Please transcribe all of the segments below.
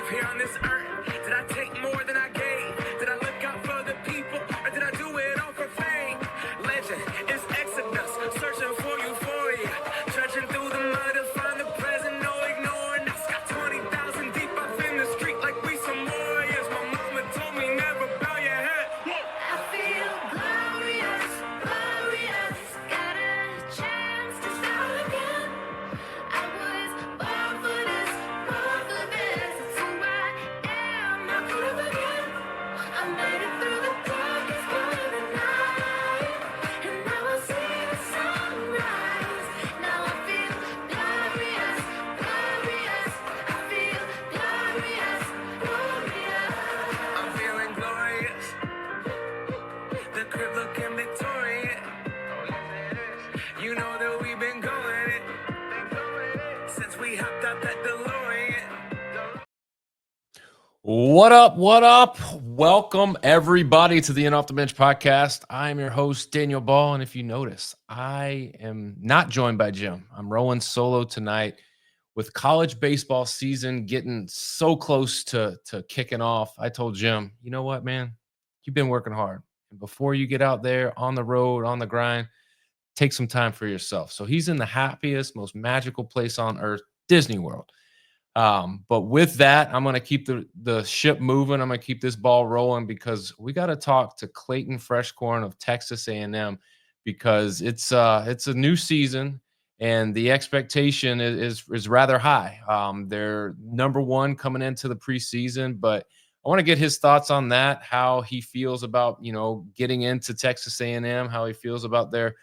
here on this earth? Did I take more than I gave? Did I look out for the people, or did I do it all for fame? Legend is Exodus, searching for euphoria, trudging through the mud to find the present, no ignoring us. Got 20,000 deep up in the street like we some warriors. My mama told me never bow your head. I feel glorious, glorious. Got a chance to start again. I was born for this, born for this. It's who I am, not could have again. I made it through the darkest part of the night, and now I see the sunrise. Now I feel glorious, glorious. I feel glorious, glorious. I'm feeling glorious. The crib looking victorious. You know that we've been going it since we hopped out that DeLorean. What up? What up? Welcome everybody to the In Off the Bench podcast. I'm your host, Daniel Ball. And if you notice, I am not joined by Jim. I'm rolling solo tonight with college baseball season getting so close to kicking off. I told Jim, you know what, man? You've been working hard. And before you get out there on the road, on the grind, take some time for yourself. So he's in the happiest, most magical place on earth, Disney World. But with that, I'm going to keep the ship moving. I'm going to keep this ball rolling because we got to talk to Clayton Freshcorn of Texas A&M because it's a new season and the expectation is rather high. They're number one coming into the preseason, but I want to get his thoughts on that, how he feels about, getting into Texas A&M, how he feels about their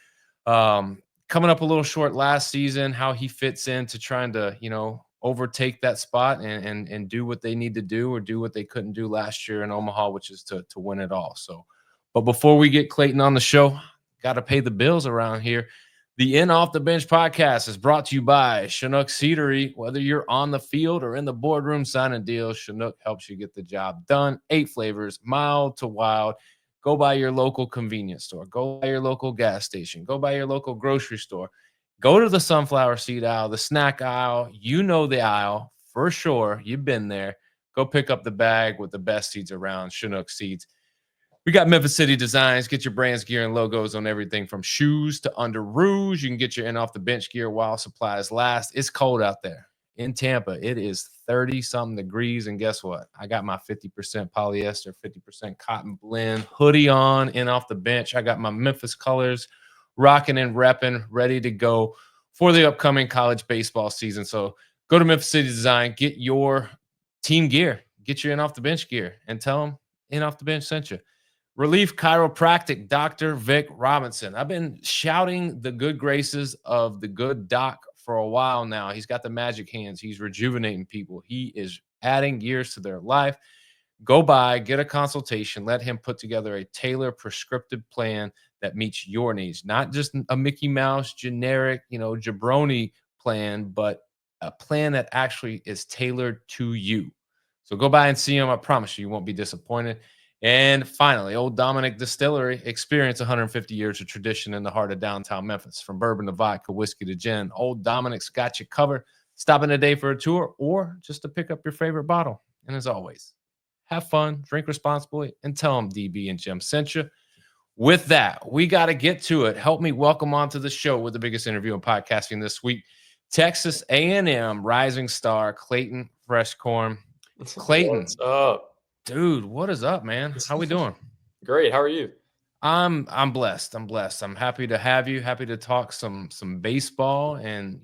coming up a little short last season, how he fits into trying to, overtake that spot and do what they need to do or do what they couldn't do last year in Omaha, which is to win it all. So, but before we get Clayton on the show, got to pay the bills around here. The In Off the Bench podcast is brought to you by Chinook Seedery. Whether you're on the field or in the boardroom signing deals, Chinook helps you get the job done. 8 flavors, mild to wild. Go by your local convenience store. Go by your local gas station. Go by your local grocery store. Go to the sunflower seed aisle, the snack aisle. You know the aisle for sure. You've been there. Go pick up the bag with the best seeds around, Chinook Seeds. We got Memphis City Designs. Get your brands, gear, and logos on everything from shoes to under rouge. You can get your In Off the Bench gear while supplies last. It's cold out there in Tampa. It is 30-something degrees, and guess what? I got my 50% polyester, 50% cotton blend hoodie on, In Off the Bench. I got my Memphis colors rocking and repping, ready to go for the upcoming college baseball season. So go to Memphis City Design, get your team gear, get your In Off the Bench gear, and tell them In Off the Bench sent you. Relief Chiropractic, Dr. Vic Robinson. I've been shouting the good graces of the good doc for a while now. He's got the magic hands. He's rejuvenating people. He is adding years to their life. Go by, get a consultation, let him put together a tailored prescriptive plan that meets your needs. Not just a Mickey Mouse generic, jabroni plan, but a plan that actually is tailored to you. So go by and see him. I promise you won't be disappointed. And finally, Old Dominic Distillery. Experience 150 years of tradition in the heart of downtown Memphis. From bourbon to vodka, whiskey to gin, Old Dominic's got you covered. Stop in today for a tour or just to pick up your favorite bottle. And as always, have fun, drink responsibly, and tell them DB and Jim sent you. With that, we got to get to it. Help me welcome onto the show with the biggest interview in podcasting this week, Texas A&M rising star Clayton Freshcorn. Clayton, what's up? Dude, what is up, man? How we doing? Great. How are you? I'm blessed. I'm blessed. I'm happy to have you. Happy to talk some baseball. And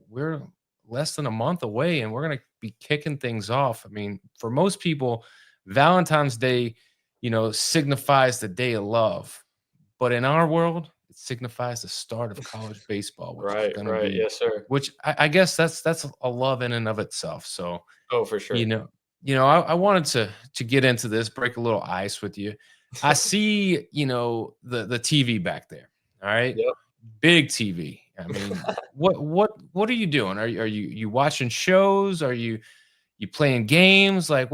we're less than a month away, and we're gonna be kicking things off. I mean, for most people, Valentine's Day, signifies the day of love, but in our world, it signifies the start of college baseball. Which Right. is gonna Right. be, Yes, sir. which I guess that's a love in and of itself. So, Oh, for sure. I wanted to get into this, break a little ice with you. I see, the TV back there. All right. Yep. Big TV. I mean, what are you doing? Are you watching shows? Are you playing games? Like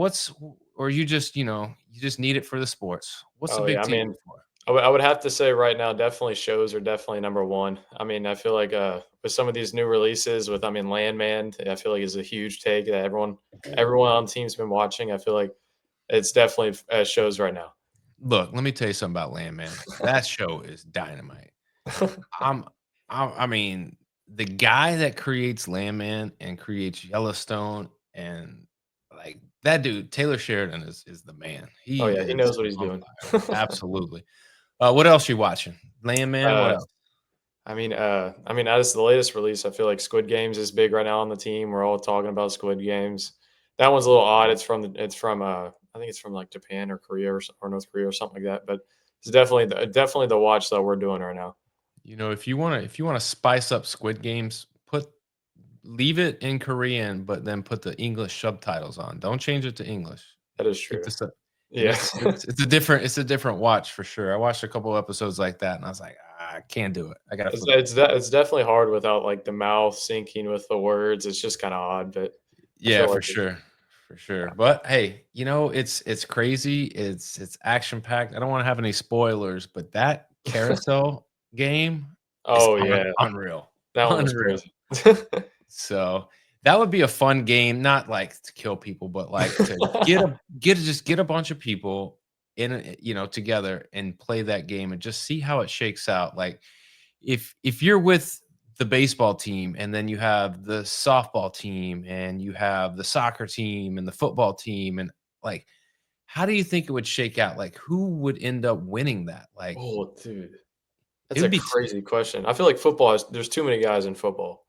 or you just, you just need it for the sports? What's the Oh, big yeah. I TV mean, for? I would have to say right now, definitely shows are definitely number one. I mean, I feel like with some of these new releases, with Landman, I feel like is a huge take that everyone on the team's been watching. I feel like it's definitely shows right now. Look, let me tell you something about Landman. That show is dynamite. I'm, I mean, the guy that creates Landman and creates Yellowstone and like that dude, Taylor Sheridan is the man. Oh He yeah, he is knows what he's on doing. fire. Absolutely. What else you watching? Landman. What uh, else? as the latest release, I feel like Squid Games is big right now on the team. We're all talking about Squid Games. That one's a little odd. It's from I think it's from like Japan or Korea or North Korea or something like that. But it's definitely the watch that we're doing right now. You know, if you wanna spice up Squid Games, leave it in Korean, but then put the English subtitles on. Don't change it to English. That is Keep true. the sub and Yeah. it's a different watch for sure. I watched a couple episodes like that, and I was like, "Ah, I can't do it. I gotta It's flip it." it's de it's definitely hard without, like, the mouth syncing with the words. It's just kinda odd, but I Yeah, feel for like sure, for sure. But hey, it's crazy. It's action packed. I don't want to have any spoilers, but that carousel game is oh, yeah. unreal, That one was unreal. crazy. So that would be a fun game, not like to kill people, but like to get a bunch of people together and play that game and just see how it shakes out. Like if you're with the baseball team and then you have the softball team and you have the soccer team and the football team and like how do you think it would shake out? Like who would end up winning that? Like Oh, dude. it That's would a be crazy question. I feel like there's too many guys in football.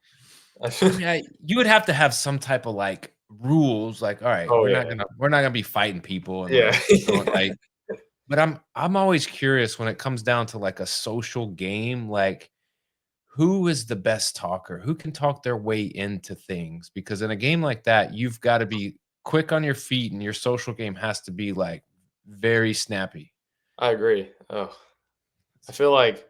I I feel mean, you would have to have some type of like rules, like, all right, Oh, we're not yeah. gonna we're not gonna be fighting people and Yeah. like throwing like but I'm always curious when it comes down to like a social game, like who is the best talker? Who can talk their way into things? Because in a game like that, you've got to be quick on your feet and your social game has to be like very snappy. I agree. Oh, I feel like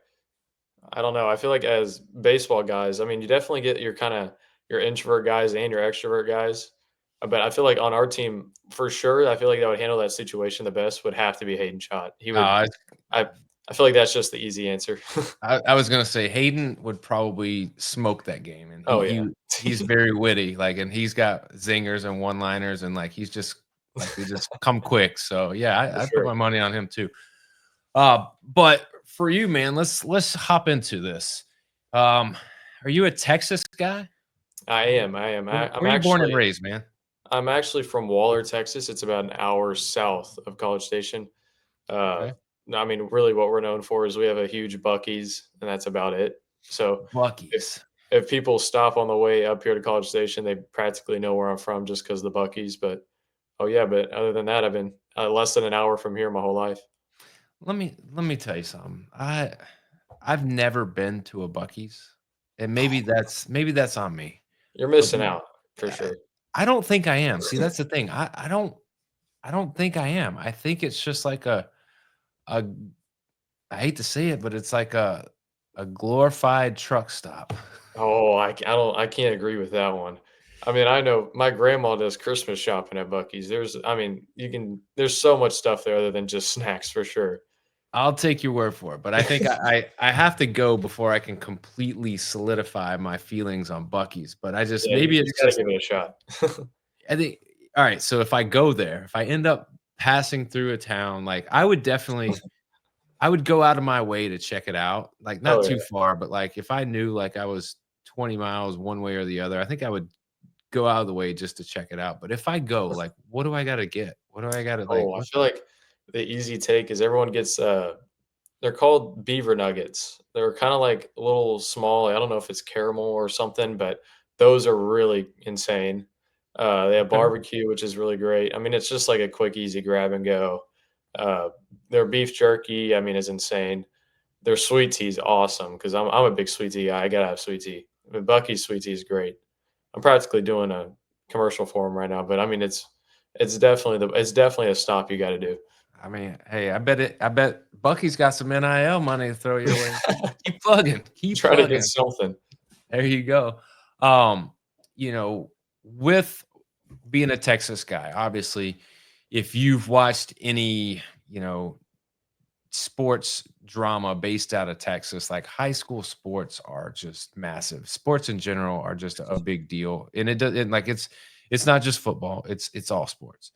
I don't know. I feel like as baseball guys, I mean, you definitely get your introvert guys and your extrovert guys. But I feel like on our team, for sure, I feel like that would handle that situation the best would have to be Hayden Schott. He would. Uh, I I feel like that's just the easy answer. I was gonna say Hayden would probably smoke that game, and Oh yeah, he's very witty, like, and he's got zingers and one liners, and like he's just like they just come quick. So yeah, for I put sure. my money on him too. But for you, man, let's hop into this. Um, are you a Texas guy? I am. I am. Where you born and raised, man? I'm actually from Waller, Texas. It's about an hour south of College Station. Uh, Okay. no, I mean, really, what we're known for is we have a huge Bucky's, and that's about it. So if Bucky's. if people stop on the way up here to College Station, they practically know where I'm from just because the Bucky's. But oh yeah, but other than that, I've been less than an hour from here my whole life. Let me tell you something. I've never been to a Bucky's, and maybe that's on me. You're But missing out for I sure. I don't think I am. See, that's the thing. I don't think I am. I think it's just like a I hate to say it, but it's like a glorified truck stop. Oh, I can't agree with that one. I mean, I know my grandma does Christmas shopping at Bucky's. There's so much stuff there other than just snacks for sure. I'll take your word for it, but I think I have to go before I can completely solidify my feelings on Bucky's. But I just Yeah, maybe you it's gotta just give it a shot. I think all right, so if I go there, if I end up passing through a town, like I would go out of my way to check it out. Like not Oh, too yeah. far, but like if I knew like I was 20 miles one way or the other, I think I would go out of the way just to check it out. But if I go, like what do I gotta get? What do I gotta like Oh, I what feel like the easy take is everyone gets, they're called beaver nuggets. They're kinda like a little small, I don't know if it's caramel or something, but those are really insane. They have okay. barbecue, which is really great. I mean, it's just like a quick, easy grab and go. Uh, their beef jerky, I mean, is insane. Their sweet tea is awesome because I'm a big sweet tea guy. I gotta have sweet tea. I mean, Bucky's sweet tea is great. I'm practically doing a commercial for them right now, but I mean, it's definitely a stop you gotta do. I mean, hey, I bet Bucky's got some NIL money to throw your way. Keep plugging. Keep Try to get plugging. something. There you go. Um, with being a Texas guy, obviously, if you've watched any, sports drama based out of Texas. Like high school sports are just massive. Sports in general are just a big deal, and it does. And like it's not just football. It's all sports.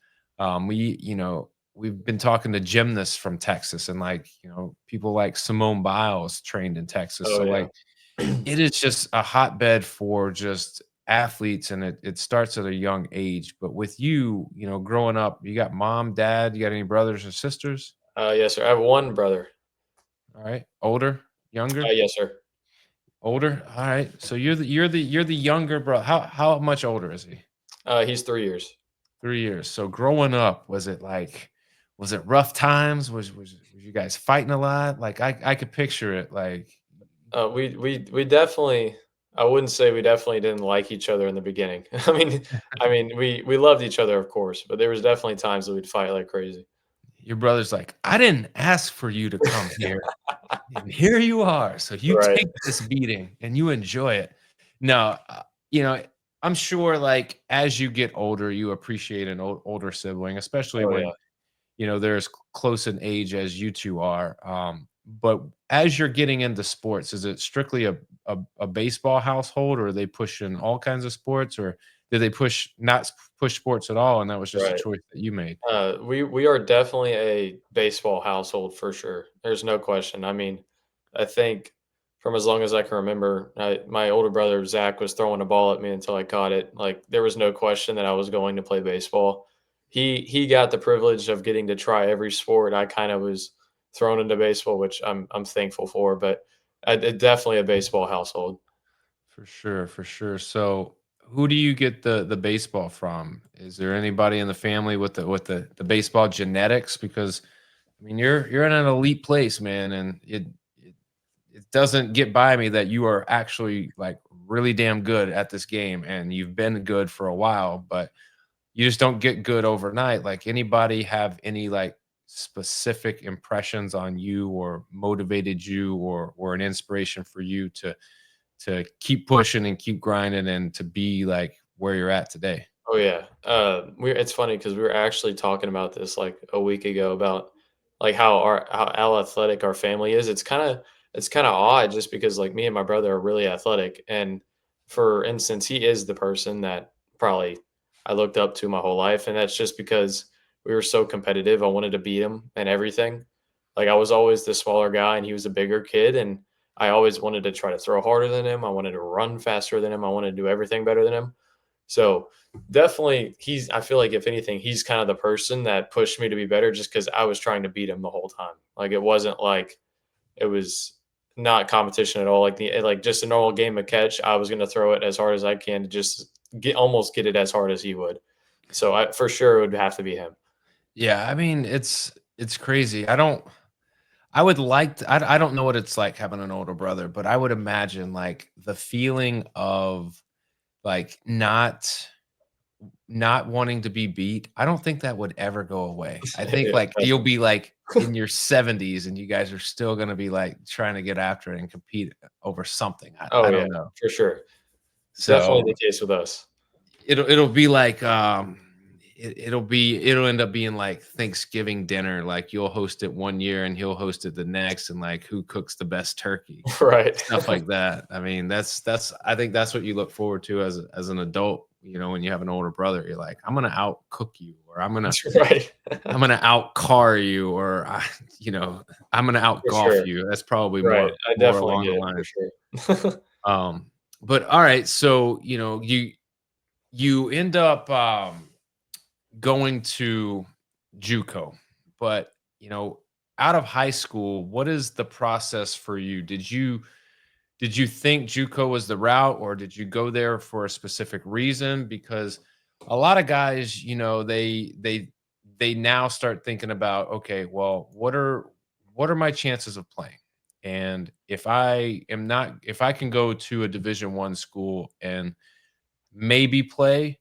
We've been talking to gymnasts from Texas, and like people like Simone Biles trained in Texas. Oh So yeah. like it is just a hotbed for just athletes, and it starts at a young age. But with you, growing up, you got mom, dad, you got any brothers or sisters? Yes, sir. I have one brother. All right. Older, younger, Yes, sir. older. All right. So you're the younger bro. How much older is he? He's 3 years. 3 years. So growing up, was it rough times? Was you guys fighting a lot? Like I could picture it. Like We definitely. I wouldn't say we definitely didn't like each other in the beginning. I mean, we loved each other, of course, but there was definitely times that we'd fight like crazy. your brother's like, I didn't ask for you to come here. And here you are. So you Right. take this beating and you enjoy it. No, you know, I'm sure like as you get older, you appreciate an older sibling, especially Oh when yeah. they're as close in age as you two are. But as you're getting into sports, is it strictly a baseball household, or are they pushing all kinds of sports, or did they not push sports at all, and that was just a Right. choice that you made? We are definitely a baseball household for sure. There's no question. I mean, I think from as long as I can remember, my older brother Zach was throwing a ball at me until I caught it. Like there was no question that I was going to play baseball. He got the privilege of getting to try every sport. I kind of was thrown into baseball, which I'm thankful for. But definitely a baseball household. For sure, for sure. So, who do you get the baseball from? Is there anybody in the family with the baseball genetics? Because I mean, you're in an elite place, man, and it doesn't get by me that you are actually like really damn good at this game, and you've been good for a while, but you just don't get good overnight. Like anybody have any like specific impressions on you, or motivated you, or an inspiration for you to keep pushing and keep grinding and to be like where you're at today? Oh yeah. It's funny because we were actually talking about this like a week ago about like how athletic our family is. It's kind of odd just because like me and my brother are really athletic, and for instance, he is the person that probably I looked up to my whole life, and that's just because we were so competitive. I wanted to beat him and everything. Like I was always the smaller guy, and he was a bigger kid, and I always wanted to try to throw harder than him. I wanted to run faster than him. I wanted to do everything better than him. So definitely, I feel like if anything, he's kind of the person that pushed me to be better just because I was trying to beat him the whole time. Like it wasn't like it was not competition at all. Like just a normal game of catch, I was going to throw it as hard as I can to just almost get it as hard as he would. So I for sure it would have to be him. Yeah, I mean, it's crazy. I would like to, I don't know what it's like having an older brother, but I would imagine like the feeling of like not wanting to be beat. I don't think that would ever go away. I think It like you'll doesn't. be like in your 70s and you guys are still going to be like trying to get after it and compete over something. I Oh yeah, don't know. for sure. Definitely So the case with us. it'll be like it'll end up being like Thanksgiving dinner. Like you'll host it one year and he'll host it the next, and like who cooks the best turkey, Right. stuff like that. I mean, that's I think that's what you look forward to as an adult. When you have an older brother, you're like, I'm gonna out cook you, or Right. I'm gonna out car you, or I'm gonna out For golf sure. you. That's probably Right. I more definitely along get the it lines. for sure. But all right, so you end up going to JUCO, but out of high school, what is the process for you? Did you think JUCO was the route, or did you go there for a specific reason? Because a lot of guys, they now start thinking about, okay, well, what are my chances of playing? And if I can go to a Division 1 school and maybe play,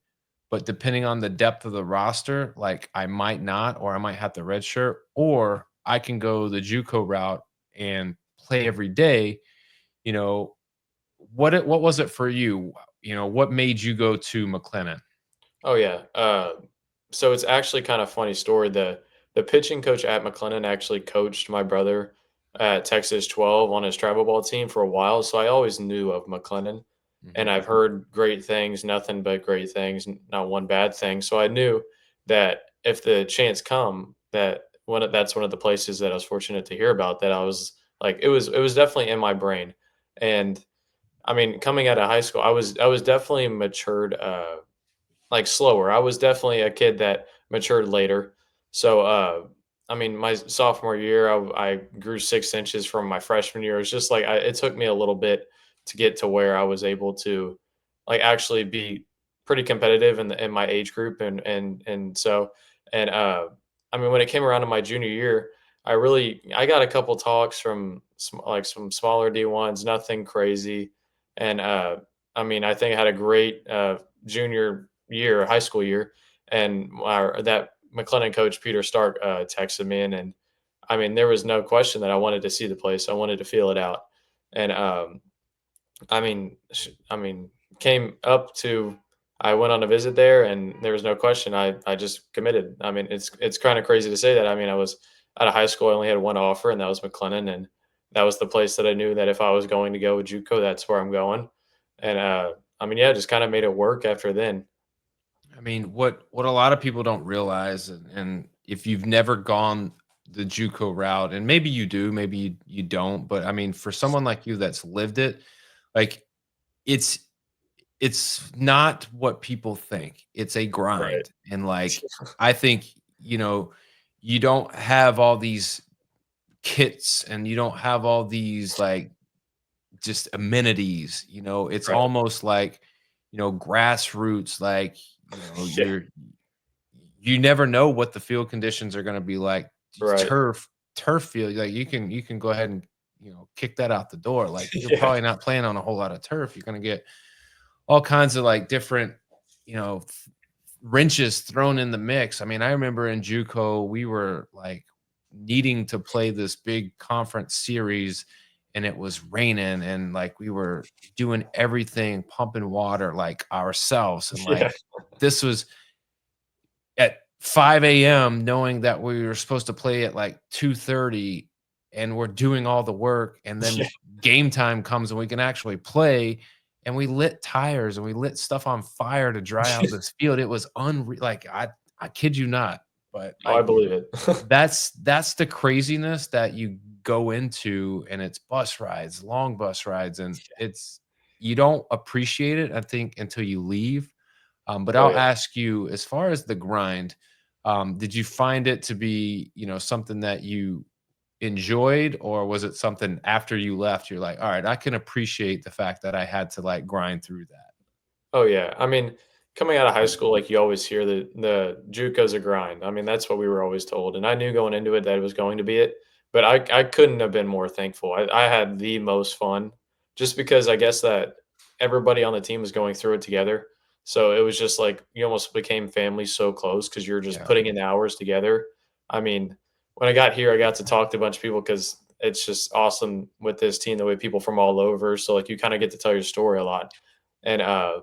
but depending on the depth of the roster, like I might not, or I might have to redshirt, or I can go the JUCO route and play every day. You know, what was it for you? What made you go to McLennan? Oh yeah. So it's actually kind of funny story. The the pitching coach at McLennan actually coached my brother at Texas 12 on his travel ball team for a while. So I always knew of McLennan, and Mhm. I've heard great things, nothing but great things, not one bad thing. So I knew that if the chance come that that's one of the places that I was fortunate to hear about, that I was like, it was definitely in my brain. And I mean, coming out of high school, I was definitely matured, like, slower. I was definitely a kid that matured later. So, I mean, my sophomore year, I grew 6 inches from my freshman year. It was just like it took me a little bit to get to where I was able to, like, actually be pretty competitive in my age group, and so and I mean, when it came around to my junior year, I got a couple talks from like some smaller D1s, nothing crazy, and I mean, I think I had a great junior year, high school year, and that McLennan coach Peter Stark texted me in, and I mean, there was no question that I wanted to see the place. I wanted to feel it out, and I mean, came up to. I went on a visit there, and there was no question. I just committed. I mean, it's kind of crazy to say that. I mean, I was out of high school. I only had one offer, and that was McLennan, and that was the place that I knew that if I was going to go with JUCO, that's where I'm going. And I mean, yeah, just kind of made it work after then. I mean, what a lot of people don't realize, and if you've never gone the JUCO route, and maybe you do, maybe you don't, but I mean, for someone like you that's lived it, like it's it's not what people think. It's a Right. grind, and like I think you know, you don't have all these kits, and you don't have all these like just amenities. It's Right. almost like grassroots, like Yeah. you never know what the field conditions are gonna be like. Right. Turf field, like, you can go ahead and, kick that out the door. Like, you're Yeah. probably not playing on a whole lot of turf. You're gonna get all kinds of, like, different, you know, wrenches thrown in the mix. I mean, I remember in JUCO, we were, like, needing to play this big conference series, and it was raining, and, like, we were doing everything, pumping water, like, ourselves, and, Yeah. like, this was at 5 a.m. knowing that we were supposed to play at like 2:30, and we're doing all the work, and Yeah. then game time comes and we can actually play, and we lit tires and we lit stuff on fire to dry out this field. It was unreal. Like, I kid you not, but Oh, I like believe it. that's the craziness that you go into, and it's bus rides, long bus rides, and it's you don't appreciate it, I think, until you leave. But Oh, I'll yeah. ask you, as far as the grind, did you find it to be, something that you enjoyed, or was it something after you left, you're like, all right, I can appreciate the fact that I had to like grind through that? Oh, yeah. I mean, coming out of high school, like, you always hear the JUCO's a grind. I mean, that's what we were always told, and I knew going into it that it was going to be it, but I couldn't have been more thankful. I had the most fun just because I guess that everybody on the team was going through it together. So it was just like you almost became family so close because you're just Yeah. putting in the hours together. I mean, when I got here, I got to talk to a bunch of people because it's just awesome with this team, the way people from all over. So, like, you kind of get to tell your story a lot. And I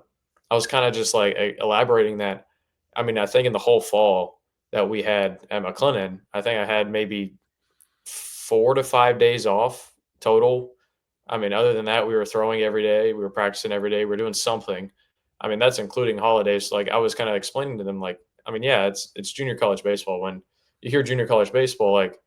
was kind of just like elaborating that. I mean, I think in the whole fall that we had at McLennan, I think I had maybe 4 to 5 days off total. I mean, other than that, we were throwing every day, we were practicing every day, we are doing something. I mean, that's including holidays. So, like, I was kind of explaining to them, like, I mean, yeah, it's junior college baseball. When you hear junior college baseball, like,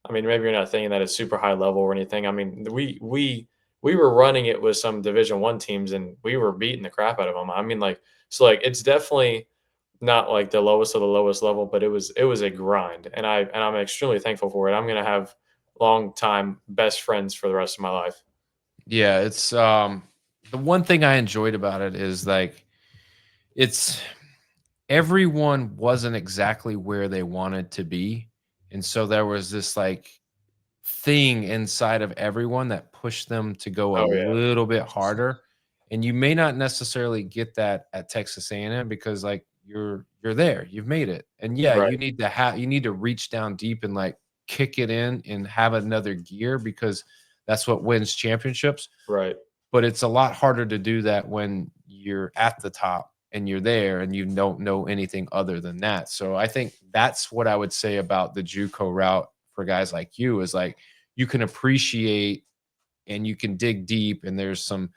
I mean, maybe you're not thinking that it's super high level or anything. I mean, we were running it with some Division 1 teams, and we were beating the crap out of them. I mean, like, so, like, it's definitely not like the lowest of the lowest level, but it was a grind, and I'm extremely thankful for it. I'm gonna have long time best friends for the rest of my life. Yeah, it's the one thing I enjoyed about it is like it's everyone wasn't exactly where they wanted to be. And so there was this like thing inside of everyone that pushed them to go a Oh, yeah. little bit harder. And you may not necessarily get that at Texas A&M because like you're there, you've made it. And yeah, Right, you need to reach down deep and like kick it in and have another gear because that's what wins championships. right. But it's a lot harder to do that when you're at the top. and you're there and you don't know anything other than that. So I think that's what I would say about the JUCO route for guys like you is like you can appreciate and you can dig deep and there's some,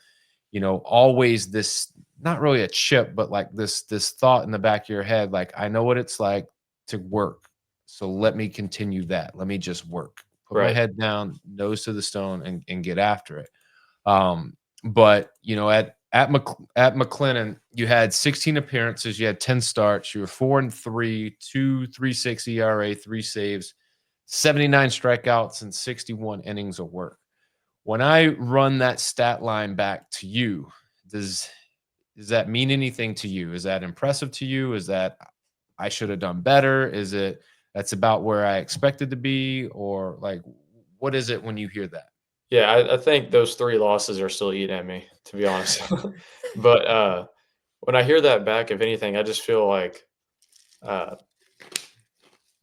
always this not really a chip, but like this thought in the back of your head, like I know what it's like to work. So let me continue that. Let me just work. Put my Right. head down, nose to the stone, and get after it. But at McLennan, you had 16 appearances, you had 10 starts, you were 4-3, 2.36 ERA, 3 saves, 79 strikeouts, and 61 innings of work. When I run that stat line back to you, does that mean anything to you? Is that impressive to you? Is that I should have done better? Is it that's about where I expected to be? Or like what is it when you hear that? Yeah, I think those 3 losses are still eating at me, to be honest. But, when I hear that back, if anything, I just feel like, uh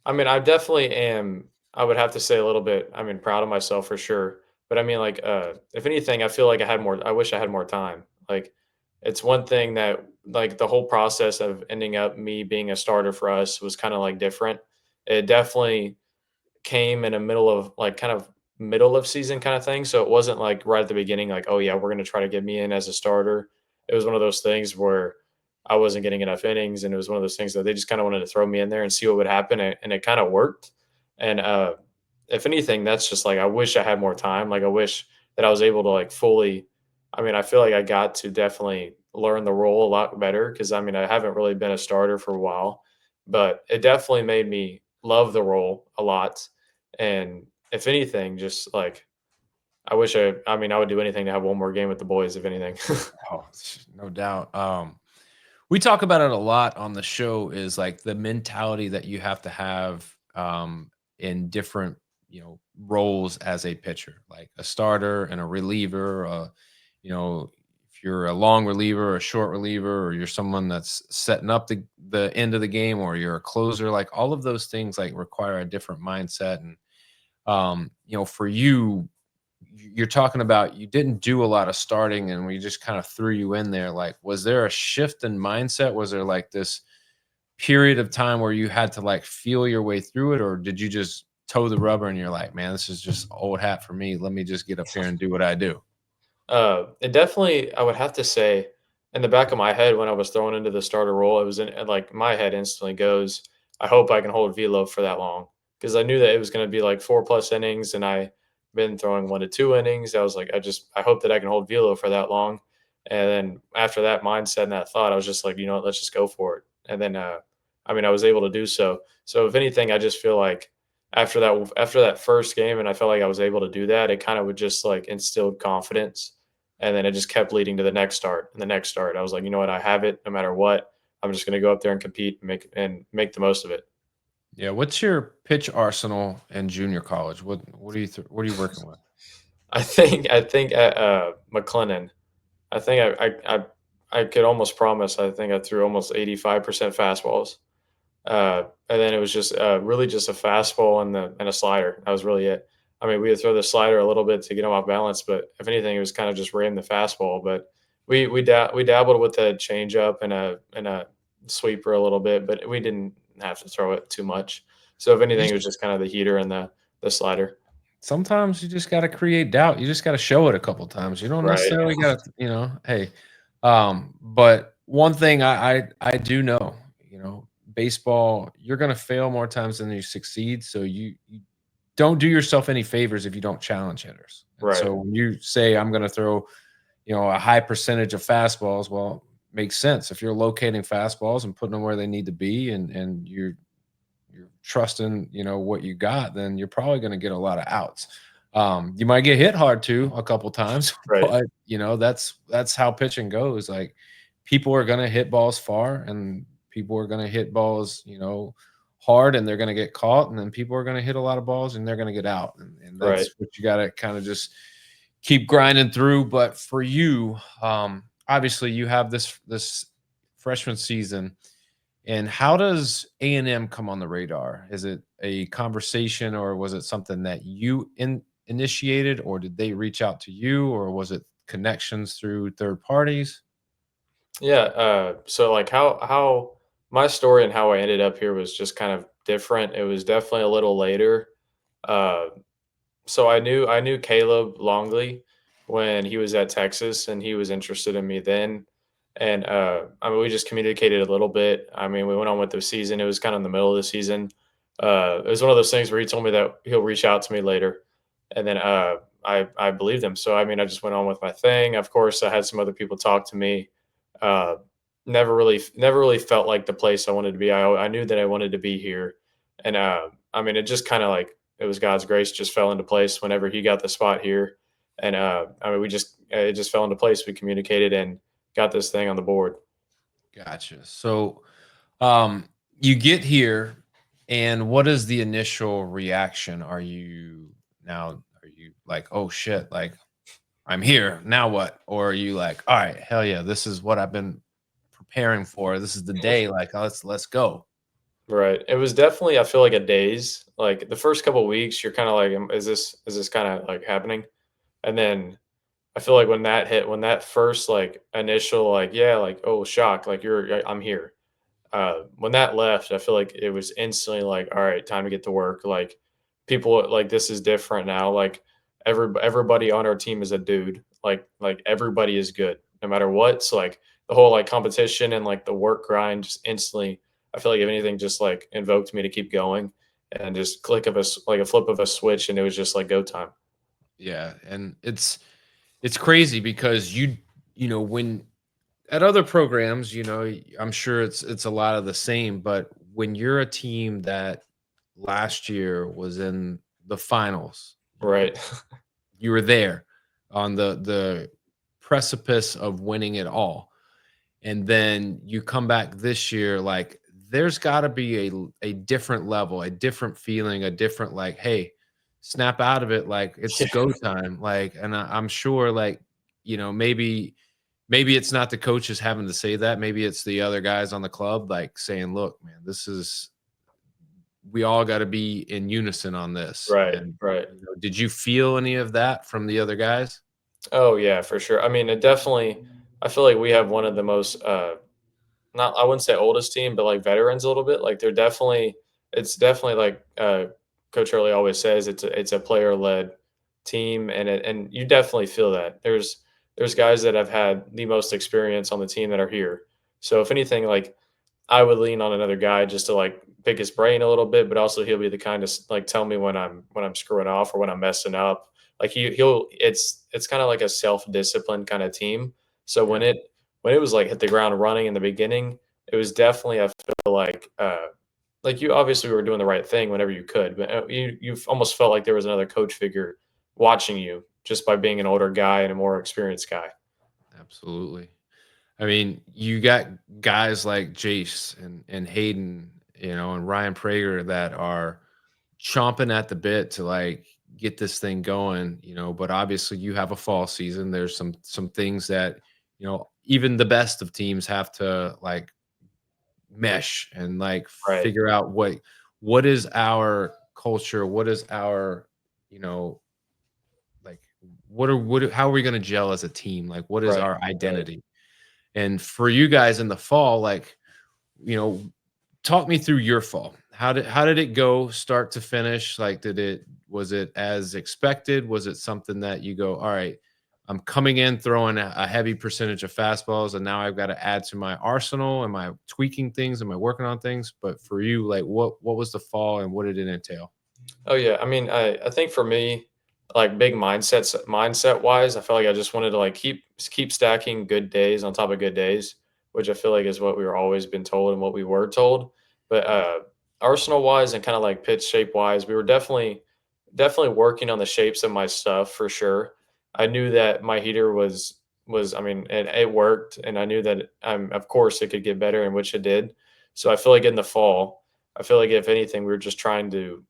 I mean, I definitely am I would have to say a little bit, I mean, proud of myself for sure. But I mean, like, if anything, I feel like I wish I had more time. Like, it's one thing that, like, the whole process of ending up me being a starter for us was kinda, like, different. It definitely came in a middle of like kind of middle of season kind of thing. So it wasn't like right at the beginning, like, oh yeah, we're gonna try to get me in as a starter. It was one of those things where I wasn't getting enough innings, and it was one of those things that they just kind of wanted to throw me in there and see what would happen, and it kind of worked. And if anything, that's just like I wish I had more time. Like I wish that I was able to like fully. I mean, I feel like I got to definitely learn the role a lot better because I mean I haven't really been a starter for a while, but it definitely made me love the role a lot. And if anything, just like I mean, I would do anything to have one more game with the boys, if anything. Oh, no doubt. We talk about it a lot on the show is like the mentality that you have to have in different, roles as a pitcher, like a starter and a reliever, if you're a long reliever, a short reliever, or you're someone that's setting up the end of the game, or you're a closer, like all of those things like require a different mindset. And for you, you're talking about you didn't do a lot of starting and we just kind of threw you in there. Like, was there a shift in mindset? Was there like this period of time where you had to like feel your way through it, or did you just toe the rubber and you're like, man, this is just old hat for me. Let me just get up here and do what I do. It definitely, I would have to say, in the back of my head when I was thrown into the starter role, it was in like my head instantly goes, I hope I can hold velo for that long because I knew that it was going to be like 4+ innings, and I been throwing 1 to 2 innings. I was like, I hope that I can hold velo for that long. And then after that mindset and that thought, I was just like, you know what, let's just go for it. And then, I mean, I was able to do so. So if anything, I just feel like after that first game, and I felt like I was able to do that, it kind of would just like instilled confidence, and then it just kept leading to the next start and the next start. I was like, you know what, I have it no matter what. I'm just going to go up there and compete and make the most of it. Yeah. What's your pitch arsenal in junior college? What are you working with? I think at McLennan, I think I could almost promise. I think I threw almost 85% fastballs, and then it was just really just a fastball and a slider. That was really it. I mean, we would throw the slider a little bit to get him off balance, but if anything, it was kind of just ram the fastball. But we dabbled with a changeup and a sweeper a little bit, but we didn't have to throw it too much. So if You anything, it was just kind of the heater and the slider. Sometimes you just got to create doubt. You just got to show it a couple times. You don't Right. necessarily got to, hey. But one thing I do know, baseball, you're going to fail more times than you succeed. So you don't do yourself any favors if you don't challenge hitters. And Right. so when you say I'm going to throw, a high percentage of fastballs, well, makes sense if you're locating fastballs and putting them where they need to be, and you're trusting, what you got, then you're probably going to get a lot of outs. You might get hit hard too a couple times, Right. but that's how pitching goes. Like people are going to hit balls far, and people are going to hit balls, hard, and they're going to get caught, and then people are going to hit a lot of balls and they're going to get out, and Right. that's what you got to kind of just keep grinding through. But for you, obviously, you have this freshman season and how does A&M come on the radar? Is it a conversation or was it something that you initiated or did they reach out to you or was it connections through third parties? Yeah, so like how my story and how I ended up here was just kind of different. It was definitely a little later. Uh, so I knew Caleb Longley when he was at Texas, and he was interested in me then. And I mean, we just communicated a little bit. I mean, we went on with the season. It was kind of in the middle of the season. It was one of those things where he told me that he'll reach out to me later, and then I believed him. So I mean, I just went on with my thing. Of course, I had some other people talk to me. Uh, never really felt like the place I wanted to be. I knew that I wanted to be here, and I mean, it just kind of like it was God's grace just fell into place whenever he got the spot here. And I mean, it just fell into place. We communicated and got this thing on the board. Gotcha. So, you get here, and what is the initial reaction? Are you like, oh shit, like I'm here, now what? Or are you like, all right, hell yeah, this is what I've been preparing for. This is the day, like let's go. Right. It was definitely, I feel like a daze. Like the first couple weeks, you're kind of like, is this kind of like happening? And then I feel like when that hit, when that first like initial, like, yeah, like, oh, shock, like I'm here. When that left, I feel like it was instantly like, all right, time to get to work. Like people like this is different now. Like everybody on our team is a dude. Like everybody is good no matter what. So like the whole like competition and like the work grind just instantly. I feel like if anything, just like invoked me to keep going and just like a flip of a switch, and it was just like go time. Yeah, and it's crazy because you know when at other programs, I'm sure it's a lot of the same, but when you're a team that last year was in the finals, Right. you were there on the precipice of winning it all. And then you come back this year, like there's got to be a different level, a different feeling, a different like, hey, snap out of it, like it's Yeah. go time, like, and I'm sure, like, maybe it's not the coaches having to say that, maybe it's the other guys on the club, like saying, look, man, we all got to be in unison on this. Right. And Right. did you feel any of that from the other guys? Oh yeah, for sure. I mean, it definitely. I feel like we have one of the most not I wouldn't say oldest team, but like veterans a little bit. Like they're definitely it's definitely like Coach Early always says it's a player led team, and you definitely feel that. There's guys that have had the most experience on the team that are here. So if anything, like I would lean on another guy just to like pick his brain a little bit, but also he'll be the kind of like tell me when I'm screwing off or when I'm messing up. Like he'll it's kind of like a self discipline kind of team. So Yeah. when it was like hit the ground running in the beginning, it was definitely I feel like you obviously were doing the right thing whenever you could, but you almost felt like there was another coach figure watching you just by being an older guy and a more experienced guy. Absolutely. I mean, you got guys like Jace and Hayden, and Ryan Prager that are chomping at the bit to like get this thing going, but obviously you have a fall season. There's some things that, even the best of teams have to like mesh and like Right, figure out what is our culture, what is our, you know, like how are we going to gel as a team? Like what is right, our right. identity? And for you guys in the fall, like, you know, talk me through your fall. How did it go start to finish? Like, was it as expected? Was it something that you go, all right, I'm coming in throwing a heavy percentage of fastballs, and now I've got to add to my arsenal? Am I tweaking things? Am I working on things? But for you, like, what was the fall and what did it entail? Oh yeah, I mean, I think for me, like big mindset wise, I felt like I just wanted to like keep stacking good days on top of good days, which I feel like is what we were always been told and what we were told. But arsenal wise and kind of like pitch shape wise, we were definitely working on the shapes of my stuff for sure. I knew that my heater was I mean, and it worked, and I knew that of course it could get better, and which it did. So I feel like in the fall, I feel like if anything, we were just trying to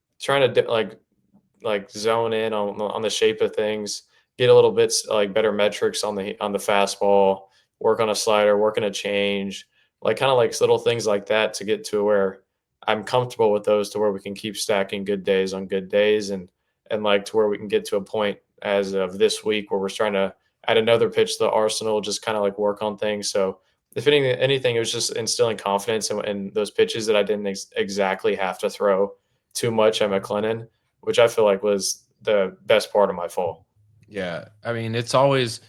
zone in on the shape of things, get a little bit like better metrics on the fastball, work on a slider, work on a change, like kind of like little things like that to get to where I'm comfortable with those to where we can keep stacking good days on good days and like to where we can get to a point as of this week where we're trying to add another pitch to the arsenal, just kind of like work on things. So if anything, it was just instilling confidence in those pitches that I didn't exactly have to throw too much at McLennan, which I feel like was the best part of my fall. Yeah. I mean, it's always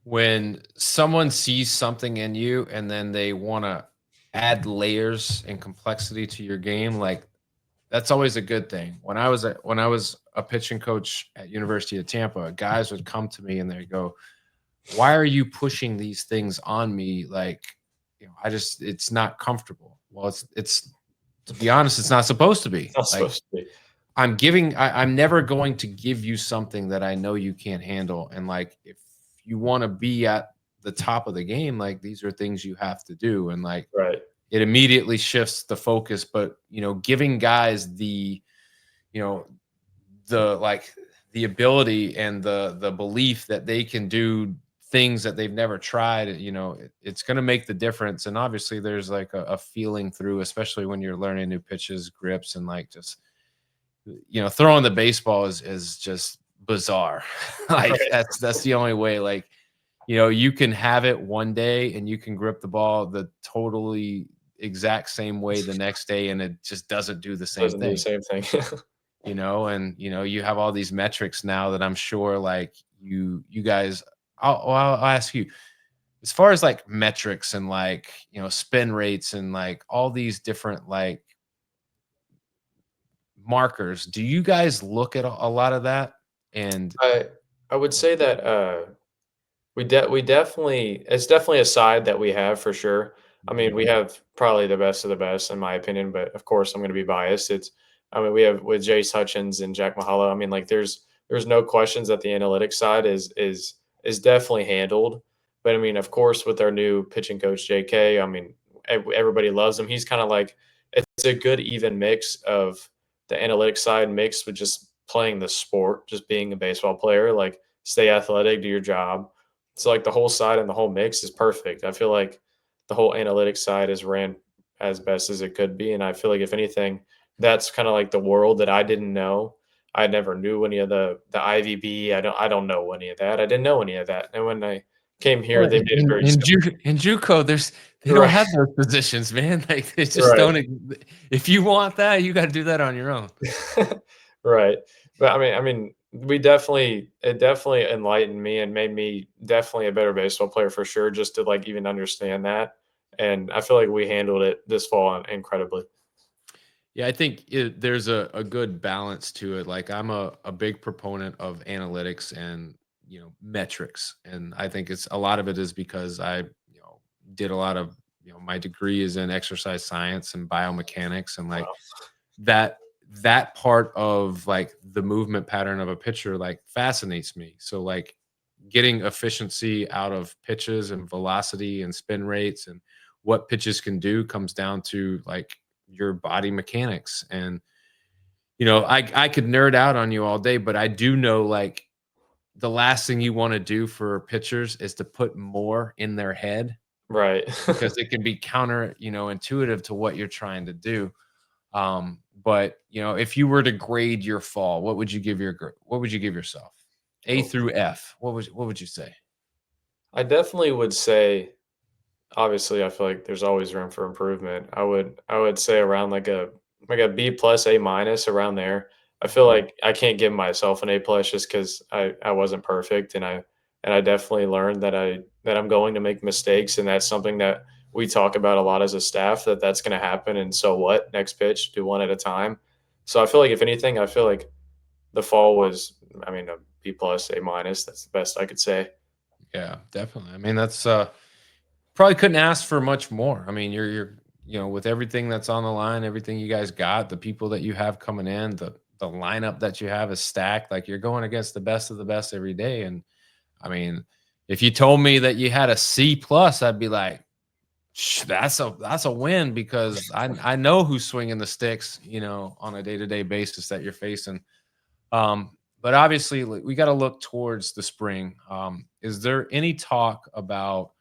when someone sees something in you and then they want to add layers and complexity to your game, like that's always a good thing. When I was a pitching coach at University of Tampa, guys would come to me and they go, "Why are you pushing these things on me? Like, I just it's not comfortable." Well, it's to be honest, it's not supposed to be. It's not Like supposed to be. I'm never going to give you something that I know you can't handle. And like if you want to be at the top of the game, like these are things you have to do. And like Right. it immediately shifts the focus. But giving guys you know, like the ability and the belief that they can do things that they've never tried, it's going to make the difference. And obviously there's like a feeling through, especially when you're learning new pitches, grips, and like just throwing the baseball is just bizarre. Like Right. that's the only way. Like, you can have it one day and you can grip the ball the totally exact same way the next day, and it just doesn't do the same Doesn't do the thing. same thing. And you have all these metrics now that I'm sure like you guys. I'll ask you, as far as like metrics and like spin rates and like all these different like markers, do you guys look at a lot of that? And I I would say that we definitely it's definitely a side that we have for sure. I mean, we have probably the best of the best in my opinion, but of course I'm going to be biased. I mean, we have with Jace Hutchins and Jack Mahalo. I mean, like there's no questions that the analytics side is definitely handled. But I mean, of course, with our new pitching coach JK, I mean, everybody loves him. He's kind of like it's a good even mix of the analytics side mixed with just playing the sport, just being a baseball player. Like stay athletic, do your job. So like the whole side and the whole mix is perfect. I feel like the whole analytics side is ran as best as it could be, and I feel like if anything, that's kind of like the world that I didn't know. I never knew any of the IVB. I don't know any of that. I didn't know any of that. And when I came here, well, they made it very in JUCO, they don't right, have those positions, man. Like they just right. don't. If you want that, you got to do that on your own. Right. But I mean, it definitely enlightened me and made me definitely a better baseball player for sure, just to like even understand that. And I feel like we handled it this fall incredibly. Yeah, I think there's a good balance to it. Like I'm a big proponent of analytics and metrics, and I think it's a lot of it is because I did a lot of my degree is in exercise science and biomechanics, and like Wow. that that part of like the movement pattern of a pitcher like fascinates me. So like getting efficiency out of pitches and velocity and spin rates and what pitches can do comes down to like your body mechanics. And I could nerd out on you all day, but I do know like the last thing you want to do for pitchers is to put more in their head, Right. because it can be counter intuitive to what you're trying to do. But if you were to grade your fall, what would you give yourself? A Oh, through F. What would you say? I definitely would say obviously I feel like there's always room for improvement. I would say around like a B plus A minus around there. I feel like I can't give myself an A plus just because I wasn't perfect and I definitely learned that I'm going to make mistakes, and that's something that we talk about a lot as a staff, that's going to happen, and so what, next pitch, do one at a time. So I feel like if anything, I feel like the fall was, I mean, a B plus A minus. That's the best I could say. Yeah, definitely. I mean, that's probably couldn't ask for much more. I mean, you're with everything that's on the line, everything you guys got, the people that you have coming in, the lineup that you have is stacked. Like you're going against the best of the best every day. And I mean, if you told me that you had a C plus, I'd be like, that's a win, because I know who's swinging the sticks, on a day to day basis that you're facing. But obviously, like, we got to look towards the spring. Is there any talk about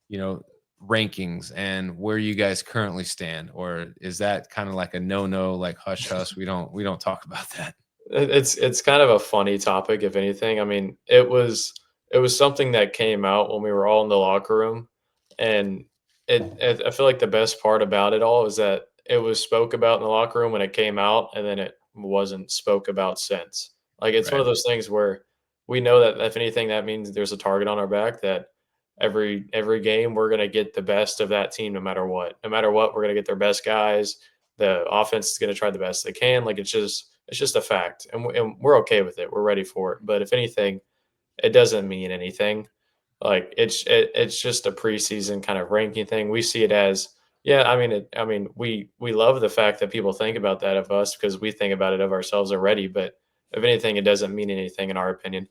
you know rankings and where you guys currently stand, or is that kind of like a no, like hush hush? We don't talk about that. It's kind of a funny topic, if anything. I mean, it was something that came out when we were all in the locker room, and I feel like the best part about it all is that it was spoke about in the locker room when it came out, and then it wasn't spoke about since. Like, it's one Right. of those things where we know that if anything, that means there's a target on our back, that every game we're gonna get the best of that team no matter what. No matter what, we're gonna get their best guys. The offense is gonna try the best they can. Like, it's just a fact, and we're okay with it. We're ready for it. But if anything, it doesn't mean anything. Like, it's just a preseason kind of ranking thing. We see it as, yeah, we love the fact that people think about that of us because we think about it of ourselves already, but if anything, it doesn't mean anything in our opinion.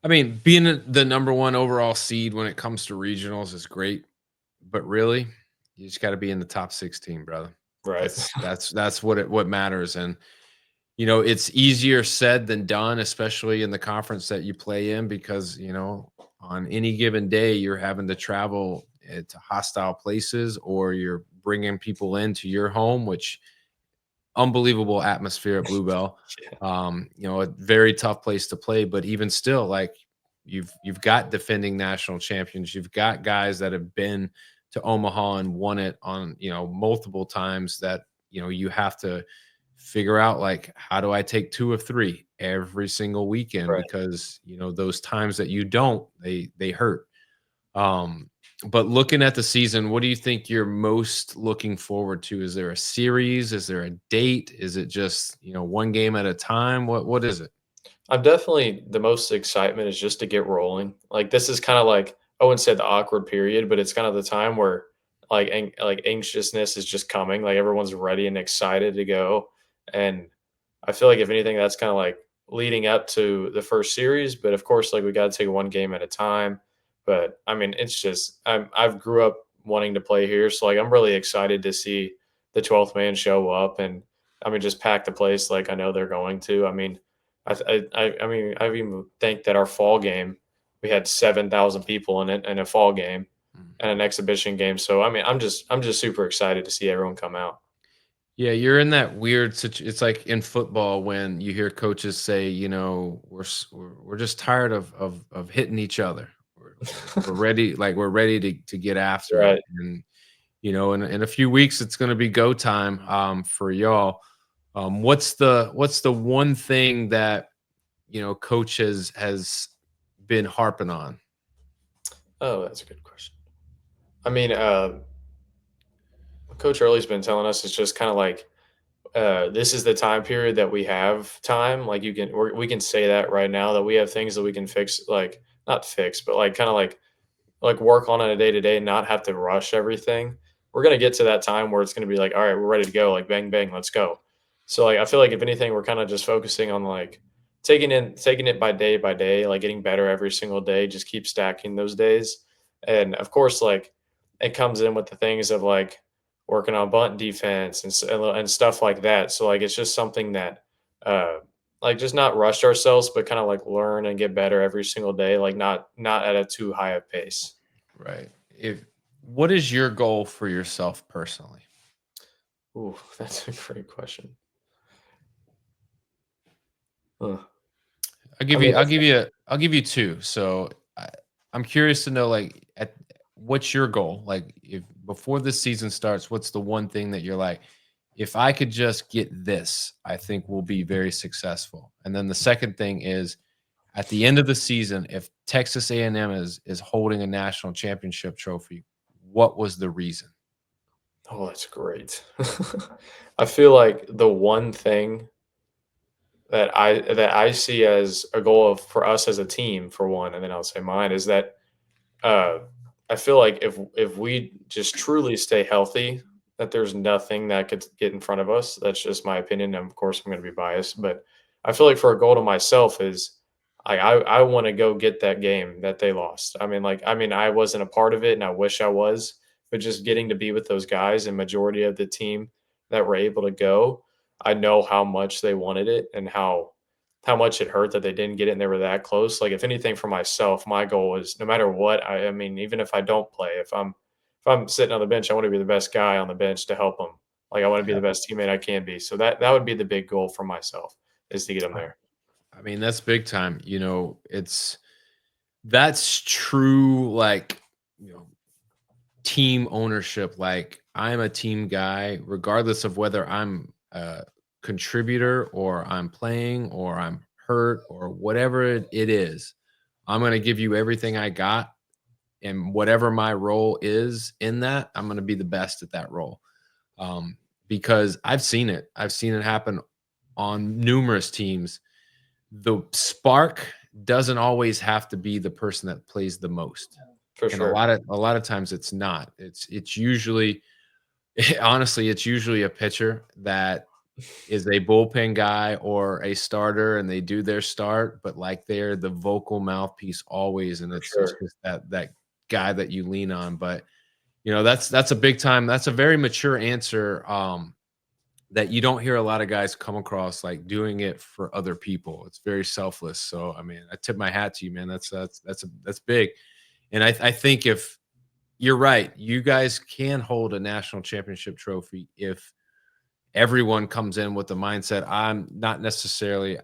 I mean, being the number one overall seed when it comes to regionals is great, but really, you just got to be in the top 16, brother. Right. That's what matters. And it's easier said than done, especially in the conference that you play in, because on any given day you're having to travel to hostile places, or you're bringing people into your home, which unbelievable atmosphere at Bluebell. Yeah. A very tough place to play, but even still, like, you've got defending national champions, you've got guys that have been to Omaha and won it on, multiple times, that you have to figure out, like, how do I take two of three every single weekend, Right. because those times that you don't, they hurt. um but looking at the season, what do you think you're most looking forward to? Is there a series? Is there a date? Is it just, one game at a time? What is it? I'm definitely the most excitement is just to get rolling. Like, this is kind of like, I wouldn't say the awkward period, but it's kind of the time where like anxiousness is just coming. Like, everyone's ready and excited to go. And I feel like if anything, that's kind of like leading up to the first series. But of course, like, we got to take one game at a time. But I mean, it's just I've grew up wanting to play here, so like I'm really excited to see the 12th man show up, and I mean, just pack the place like I know they're going to. I mean, I even think that our fall game, we had 7,000 people in it in a fall game Mm. and an exhibition game. So I mean, I'm just super excited to see everyone come out. Yeah, you're in that weird it's like in football when you hear coaches say, we're just tired of hitting each other. We're ready, like, we're ready to get after it. Right. And in a few weeks it's going to be go time, for y'all. What's the one thing that coach has been harping on? Oh, that's a good question. I mean, Coach Early's been telling us it's just kind of like this is the time period that we have time. Like, we can say that right now that we have things that we can fix, like not fix, but like kind of like work on it a day to day, not have to rush everything. We're gonna get to that time where it's gonna be like, all right, we're ready to go, like bang bang, let's go. So like I feel like if anything, we're kind of just focusing on like taking it by day, like getting better every single day, just keep stacking those days. And of course, like it comes in with the things of like working on bunt defense and stuff like that. So like it's just something that uh like just not rush ourselves, but kind of like learn and get better every single day, like not at a too high a pace. Right. If What is your goal for yourself personally? Ooh, that's a great question. Huh. I'll I give mean, you I'll give you I'll give you two. So I'm curious to know, like, what's your goal? Like, if before this season starts, what's the one thing that you're like, if I could just get this, I think we'll be very successful. And then the second thing is, at the end of the season, if Texas A&M is holding a national championship trophy, what was the reason? oh, that's great. I feel like the one thing that I see as a goal for us as a team, for one, and then I'll say mine, is that uh, I feel like if we just truly stay healthy, that there's nothing that could get in front of us. That's just my opinion. And of course, I'm going to be biased, but I feel like for a goal to myself is I want to go get that game that they lost. I mean, I wasn't a part of it, and I wish I was, but just getting to be with those guys and majority of the team that were able to go, I know how much they wanted it and how much it hurt that they didn't get it and they were that close. Like, if anything, for myself, my goal is no matter what, I mean, even if I don't play, if I'm sitting on the bench, I want to be the best guy on the bench to help them. Like, I want to be Yeah. the best teammate I can be. So that would be the big goal for myself, is to get them there. I mean, that's big time. That's true, like, you know, team ownership. Like, I'm a team guy, regardless of whether I'm a contributor or I'm playing or I'm hurt or whatever it is. I'm going to give you everything I got. And whatever my role is in that, I'm going to be the best at that role. Because I've seen it. I've seen it happen on numerous teams. The spark doesn't always have to be the person that plays the most. For And a sure. lot of times it's not. It's usually honestly, it's usually a pitcher that is a bullpen guy or a starter and they do their start, but like they're the vocal mouthpiece always, and For it's sure. just that guy that you lean on. But that's a big time. That's a very mature answer. That you don't hear a lot of guys come across, like doing it for other people. It's very selfless. So I mean, I tip my hat to you, man. That's big. And I think if you're right, you guys can hold a national championship trophy if everyone comes in with the mindset. I'm not necessarily,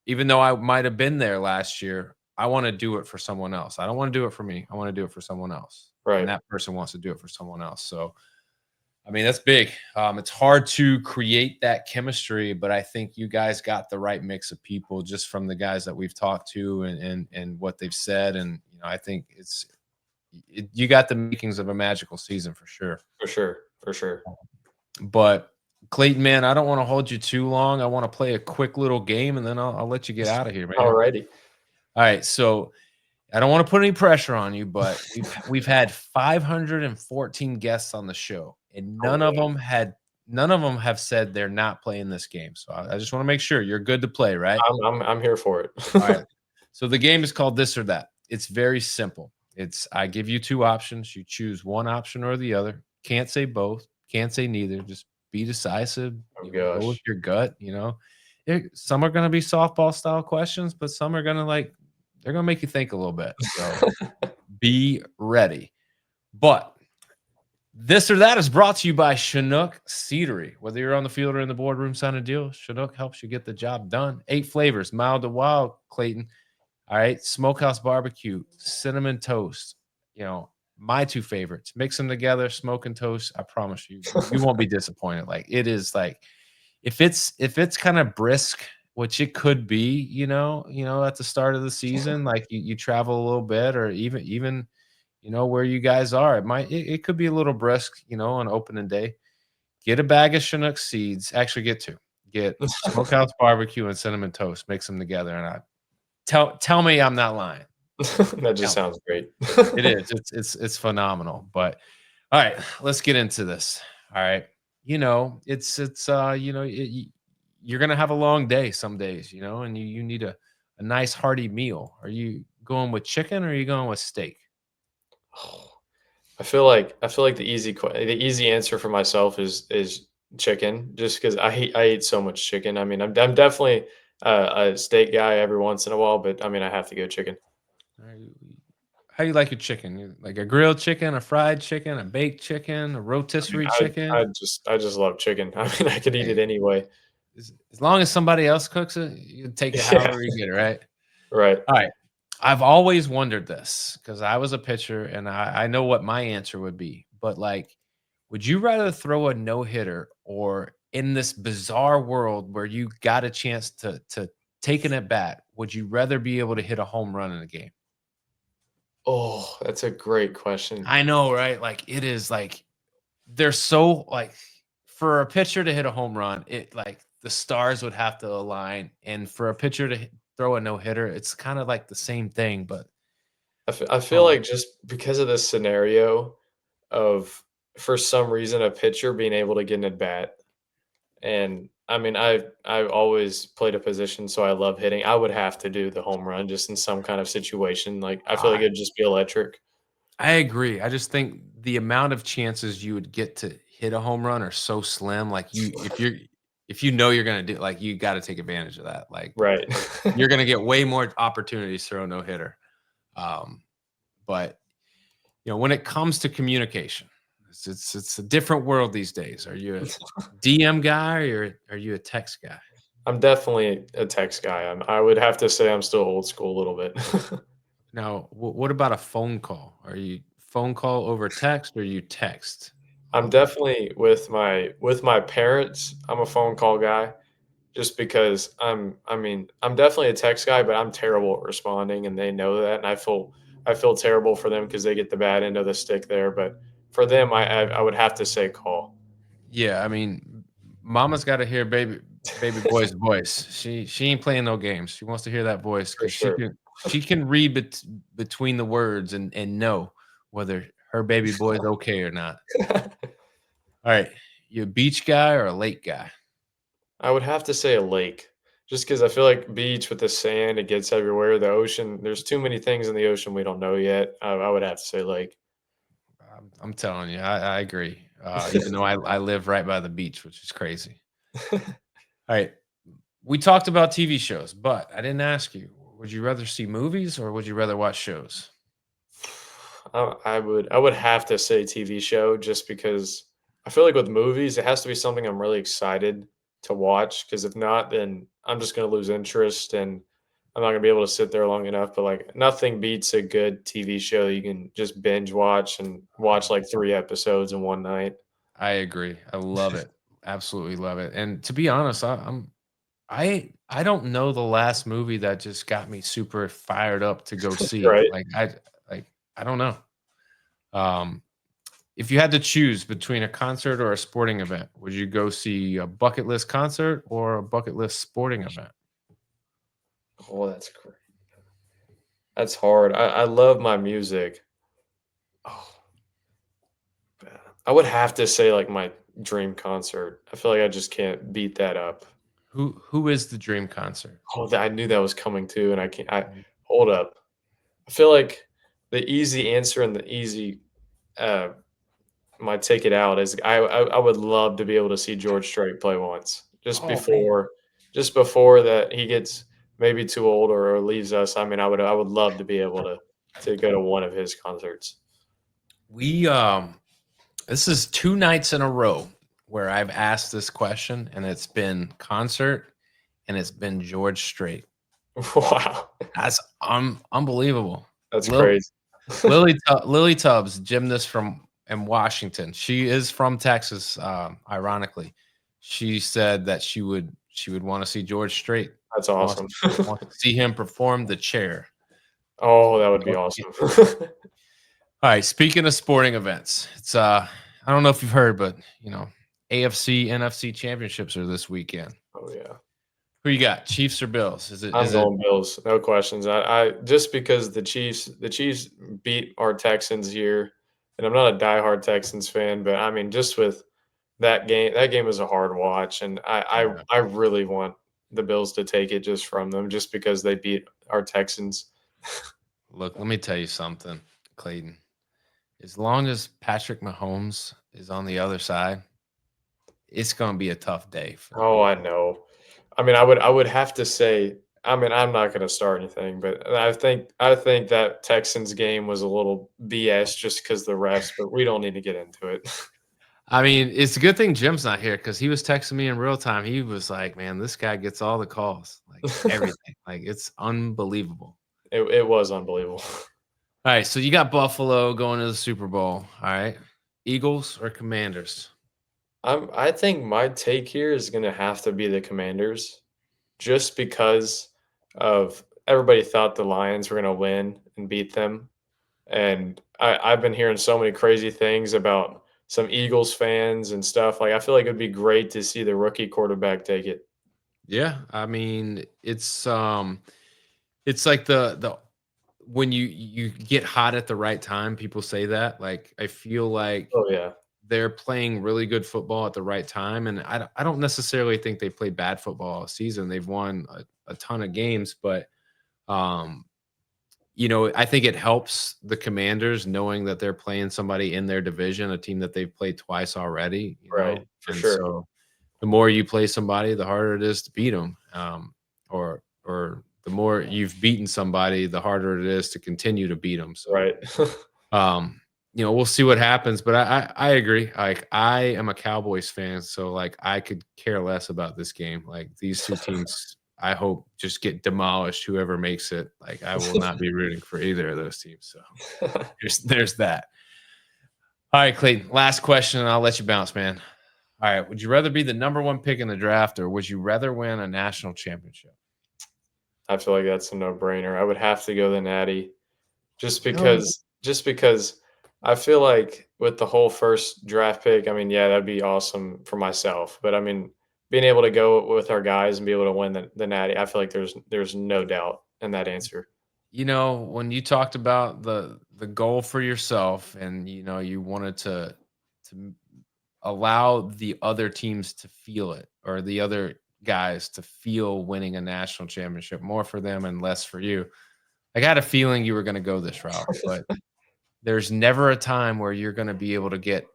even though I might have been there last year, I want to do it for someone else. I don't want to do it for me. I want to do it for someone else. And Right. that person wants to do it for someone else. So I mean, that's big. It's hard to create that chemistry, but I think you guys got the right mix of people just from the guys that we've talked to and what they've said. And I think you got the makings of a magical season for sure. For sure. For sure. But Clayton, man, I don't want to hold you too long. I want to play a quick little game, and then I'll let you get out of here, man. Alrighty. All right, so I don't want to put any pressure on you, but we've had 514 guests on the show, and none of them have said they're not playing this game. So I just want to make sure you're good to play, right? I'm here for it. All right. So the game is called This or That. It's very simple. I give you two options. You choose one option or the other. Can't say both. Can't say neither. Just be decisive. Oh Go with gosh. your gut. Some are going to be softball style questions, but some are going to they're going to make you think a little bit. So be ready. But This or That is brought to you by Chinook Cedary. Whether you're on the field or in the boardroom, sign a deal. Chinook helps you get the job done. 8 flavors, mild to wild, Clayton. All right, smokehouse barbecue, cinnamon toast. My two favorites. Mix them together, smoke and toast. I promise you won't be disappointed. Like, it is like, if it's kind of brisk, which it could be, at the start of the season, like you travel a little bit, or even where you guys are, it could be a little brisk, on opening day. Get a bag of Chinook seeds. Actually, get smokehouse barbecue and cinnamon toast. Mix them together, and tell me I'm not lying. That just Tell me. sounds great. It is. It's phenomenal. But all right, let's get into this. All right. You're gonna have a long day some days, and you need a nice hearty meal. Are you going with chicken or are you going with steak? I feel like the easy answer for myself is chicken, just because I eat so much chicken. I mean, I'm definitely a steak guy every once in a while, but I mean, I have to go chicken. How do you like your chicken? You like a grilled chicken, a fried chicken, a baked chicken, a I mean, rotisserie I chicken? I just I just love chicken. I mean, I could eat it Hey, anyway. as long as somebody else cooks it, you can take it Yeah, however you get it, right? right. All right. I've always wondered this because I was a pitcher and I know what my answer would be. But would you rather throw a no hitter, or in this bizarre world where you got a chance to take an at bat, would you rather be able to hit a home run in a game? Oh, that's a great question. I know, right? Like, it is like they're so for a pitcher to hit a home run, it like the stars would have to align, and for a pitcher to throw a no hitter, it's kind of like the same thing, but I feel um, like just because of this scenario of, for some reason, a pitcher being able to get an at bat. And I mean, I've always played a position, so I love hitting. I would have to do the home run just in some kind of situation. Like, I feel like I it'd just be electric. I agree. I just think the amount of chances you would get to hit a home run are so slim. Like, if you know you're gonna do, like, you got to take advantage of that. Like, Right. you're gonna get way more opportunities to throw a no hitter. Um, but when it comes to communication, it's a different world these days. Are you a DM guy or are you a text guy? I'm definitely a text guy. I would have to say I'm still old school a little bit. Now, what about a phone call? Are you phone call over text or you text? I'm definitely with my parents. I'm a phone call guy just because I'm definitely a text guy, but I'm terrible at responding and they know that. And I feel terrible for them because they get the bad end of the stick there. But for them, I would have to say call. Yeah, I mean, mama's got to hear baby boy's voice. She ain't playing no games. She wants to hear that voice For because sure. she can read between the words and know whether her baby boy's okay or not. All right, you a beach guy or a lake guy? I would have to say a lake, just because I feel like beach with the sand, it gets everywhere. The ocean, there's too many things in the ocean we don't know yet. I would have to say lake. I'm telling you, I agree. Even though I live right by the beach, which is crazy. All right, we talked about TV shows, but I didn't ask you. Would you rather see movies or would you rather watch shows? I would have to say TV show just because I feel like with movies, it has to be something I'm really excited to watch. Because if not, then I'm just gonna lose interest and I'm not gonna be able to sit there long enough. But like nothing beats a good TV show you can just binge watch and watch like 3 episodes in one night. I agree. I love it. Absolutely love it. And to be honest, I don't know the last movie that just got me super fired up to go see. Right. Like I don't know. Um if you had to choose between a concert or a sporting event, would you go see a bucket list concert or a bucket list sporting event? Oh, that's great. That's hard. I love my music. Oh, man. I would have to say like my dream concert. I feel like I just can't beat that up. Who is the dream concert? Oh, I knew that was coming too, and I can't. I hold up. I feel like the easy answer and the easy uh, my ticket out is I would love to be able to see George Strait play once, Oh man. just before that he gets maybe too old or leaves us. I mean, I would love to be able to go to one of his concerts. We this is 2 nights in a row where I've asked this question and it's been concert and it's been George Strait. Wow, That's unbelievable. that's Lil crazy. Lily Tubbs, gymnast from in Washington. She is from Texas, ironically. She said that she would wanna see George Strait. That's Wants awesome. wants to see him perform The Chair. Oh, that would be Yeah. awesome. Alright, speaking of sporting events, it's, I don't know if you've heard, but, AFC, NFC championships are this weekend. Oh yeah. Who you got, Chiefs or Bills? Is it I'm is it going Bills, no questions. I just because the Chiefs beat our Texans here, and I'm not a diehard Texans fan, but I mean, just with that game was a hard watch, and Yeah. I really want the Bills to take it just from them, just because they beat our Texans. Look, let me tell you something, Clayton. As long as Patrick Mahomes is on the other side, it's gonna be a tough day for the Oh, I Bills. know. I mean, I would have to say, I mean, I'm not gonna start anything, but I think that Texans game was a little BS just because the refs, but we don't need to get into it. I mean, it's a good thing Jim's not here because he was texting me in real time. He was like, "Man, this guy gets all the calls, like everything. Like it's unbelievable." It was unbelievable. All right, so you got Buffalo going to the Super Bowl. All right, Eagles or Commanders? I think my take here is gonna have to be the Commanders, just because of everybody thought the Lions were gonna win and beat them, and I've been hearing so many crazy things about some Eagles fans and stuff. Like I feel like it'd be great to see the rookie quarterback take it. Yeah, I mean, it's like the when you get hot at the right time. People say that. Like I feel like Oh yeah, they're playing really good football at the right time, and I don't necessarily think they played bad football all season. They've won a ton of games, but um, I think it helps the Commanders knowing that they're playing somebody in their division, a team that they've played twice already. right, for And sure. so the more you play somebody, the harder it is to beat them. Or the more you've beaten somebody, the harder it is to continue to beat them. So Right. um, we'll see what happens, but I agree. Like I am a Cowboys fan, so like I could care less about this game. Like these two teams, I hope just get demolished. Whoever makes it, like I will not be rooting for either of those teams. So there's that. All right, Clayton, last question, and I'll let you bounce, man. All right, would you rather be the number one pick in the draft, or would you rather win a national championship? I feel like that's a no-brainer. I would have to go the Natty just No. because I feel like with the whole first draft pick, I mean, yeah, that'd be awesome for myself. But I mean, being able to go with our guys and be able to win the Natty, I feel like there's no doubt in that answer. When you talked about the goal for yourself, and you wanted to allow the other teams to feel it, or the other guys to feel winning a national championship, more for them and less for you. I got a feeling you were going to go this route, but there's never a time where you're going to be able to get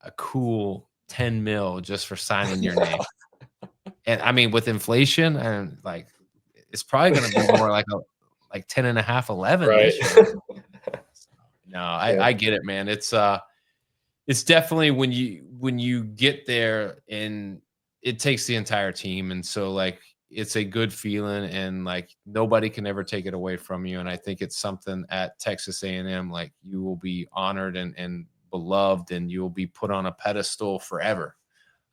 a cool 10 mil just for signing your name. And I mean, with inflation, and like, it's probably going to be more like 10 and a half, 11 Right. this year. No, Yeah. I get it, man. It's definitely when you get there, and it takes the entire team. And so, like, it's a good feeling, and like nobody can ever take it away from you. And I think it's something at Texas A&M, like, you will be honored and beloved, and you will be put on a pedestal forever.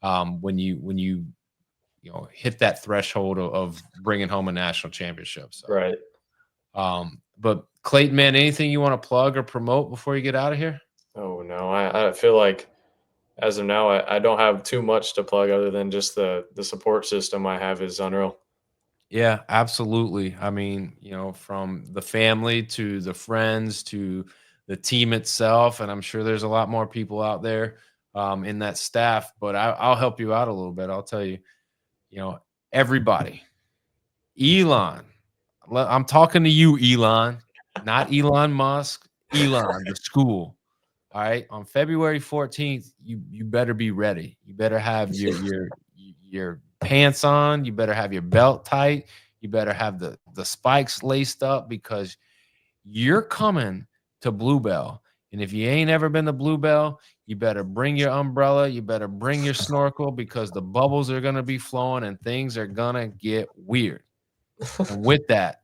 When you hit that threshold of bringing home a national championship. So, Right. but Clayton, man, anything you want to plug or promote before you get out of here? Oh no, I feel like as of now, I don't have too much to plug other than just the support system I have is unreal. Yeah, absolutely. I mean, from the family to the friends to the team itself, and I'm sure there's a lot more people out there in that staff. But I'll help you out a little bit. I'll tell you, everybody, Elon. I'm talking to you, Elon, not Elon Musk. Elon, the school. All right, on February 14th, you better be ready. You better have your pants on. You better have your belt tight. You better have the spikes laced up, because you're coming to Bluebell. And if you ain't ever been to Bluebell, you better bring your umbrella. You better bring your snorkel, because the bubbles are gonna be flowing and things are gonna get weird. And with that,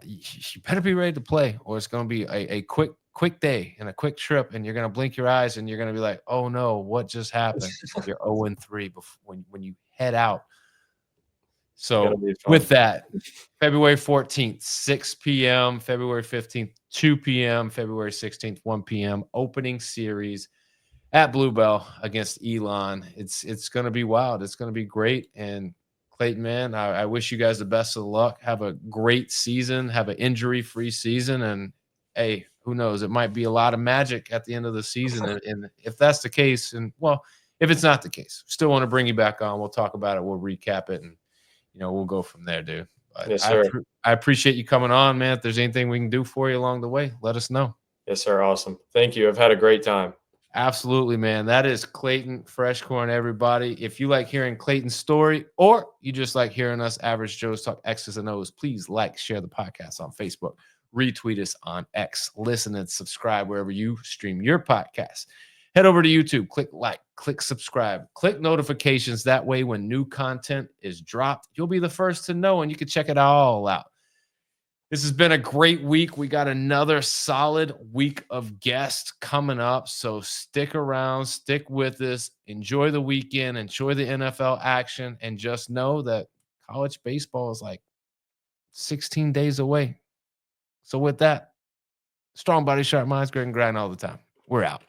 you better be ready to play, or it's going to be a quick day and a quick trip, and you're going to blink your eyes, and you're going to be like, oh no, what just happened? You're 0-3 when you head out. Gonna So be fun. with that, February 14th, 6 p.m., February 15th, 2 p.m., February 16th, 1 p.m., opening series at Bluebell against Elon. It's going to be wild. It's going to be great. And Clayton, man, I wish you guys the best of luck. Have a great season. Have an injury-free season. And hey, who knows? It might be a lot of magic at the end of the season. And if that's the case, and well, if it's not the case, still want to bring you back on. We'll talk about it. We'll recap it, and we'll go from there, dude. But Yes, sir. I appreciate you coming on, man. If there's anything we can do for you along the way, let us know. Yes, sir. Awesome. Thank you. I've had a great time. Absolutely, man. That is Clayton Freshcorn, everybody. If you like hearing Clayton's story, or you just like hearing us average Joes talk X's and O's, please share the podcast on Facebook, retweet us on X, listen and subscribe wherever you stream your podcast. Head over to YouTube, click subscribe, click notifications. That way, when new content is dropped, you'll be the first to know, and you can check it all out. This has been a great week. We got another solid week of guests coming up. So stick around, stick with us, enjoy the weekend, enjoy the NFL action, and just know that college baseball is like 16 days away. So with that, strong body, sharp minds, grit and grind all the time. We're out.